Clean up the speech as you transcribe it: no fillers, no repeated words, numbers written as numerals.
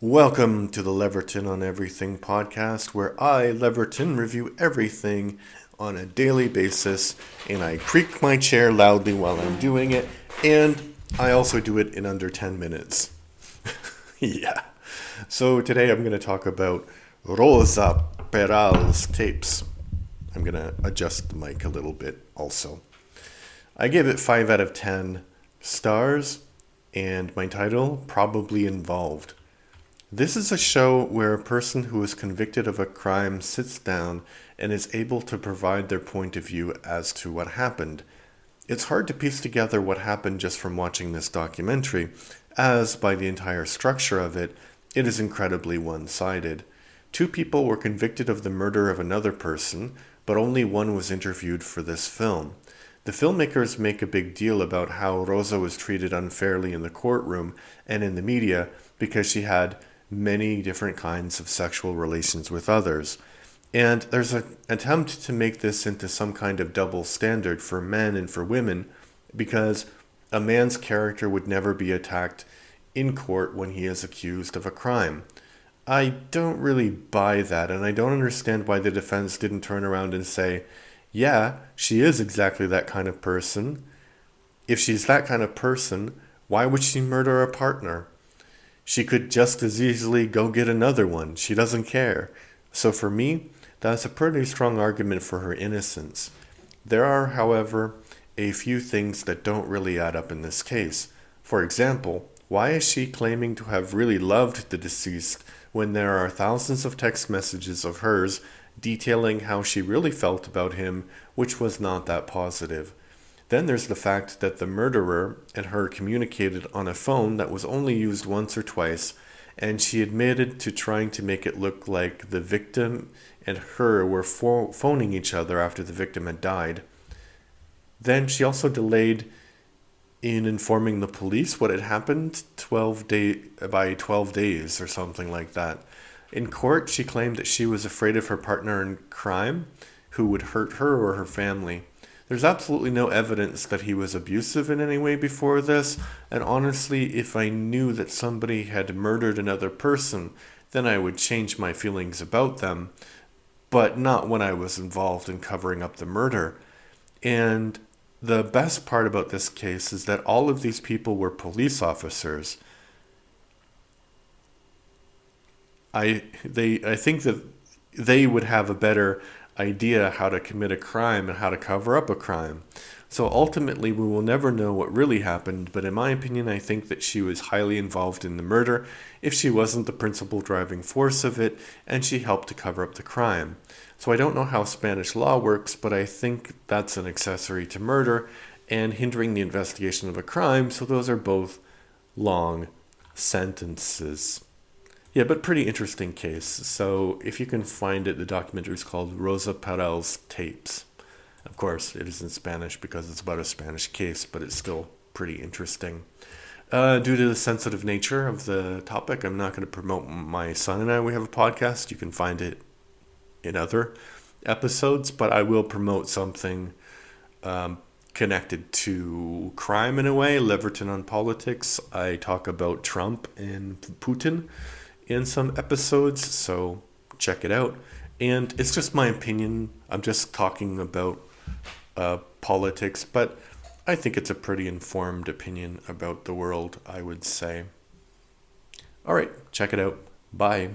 Welcome to the Leverton on Everything podcast, where I, Leverton, review everything on a daily basis, and I creak my chair loudly while I'm doing it, and I also do it in under 10 minutes. Yeah. So today I'm going to talk about Rosa Peral's tapes. I'm going to adjust the mic a little bit also. I gave it 5 out of 10 stars, and my title, Probably Involved. This is a show where a person who is convicted of a crime sits down and is able to provide their point of view as to what happened. It's hard to piece together what happened just from watching this documentary, as by the entire structure of it, it is incredibly one-sided. 2 people were convicted of the murder of another person, but only one was interviewed for this film. The filmmakers make a big deal about how Rosa was treated unfairly in the courtroom and in the media because she had many different kinds of sexual relations with others. And there's an attempt to make this into some kind of double standard for men and for women, because a man's character would never be attacked in court when he is accused of a crime. I don't really buy that, and I don't understand why the defense didn't turn around and say, yeah, she is exactly that kind of person. If she's that kind of person, why would she murder a partner? She could just as easily go get another one. She doesn't care. So for me, that's a pretty strong argument for her innocence. There are, however, a few things that don't really add up in this case. For example, why is she claiming to have really loved the deceased when there are thousands of text messages of hers detailing how she really felt about him, which was not that positive? Then there's the fact that the murderer and her communicated on a phone that was only used once or twice, and she admitted to trying to make it look like the victim and her were phoning each other after the victim had died. Then she also delayed in informing the police what had happened by 12 days or something like that. In court, she claimed that she was afraid of her partner in crime, who would hurt her or her family. There's absolutely no evidence that he was abusive in any way before this, and honestly, if I knew that somebody had murdered another person, then I would change my feelings about them, but not when I was involved in covering up the murder. And the best part about this case is that all of these people were police officers. I think that they would have a better idea how to commit a crime and how to cover up a crime. So ultimately, we will never know what really happened, but in my opinion, I think that she was highly involved in the murder if she wasn't the principal driving force of it, and she helped to cover up the crime. So I don't know how Spanish law works, but I think that's an accessory to murder and hindering the investigation of a crime, so those are both long sentences. Yeah, but pretty interesting case. So if you can find it, the documentary is called Rosa Peral's Tapes. Of course, it is in Spanish because it's about a Spanish case, but it's still pretty interesting. Due to the sensitive nature of the topic, I'm not going to promote my son and I. We have a podcast. You can find it in other episodes, but I will promote something connected to crime in a way. Leverton on politics. I talk about Trump and Putin in some episodes, so check it out. And it's just my opinion. I'm just talking about politics, but I think it's a pretty informed opinion about the world, I would say. All right, check it out. Bye.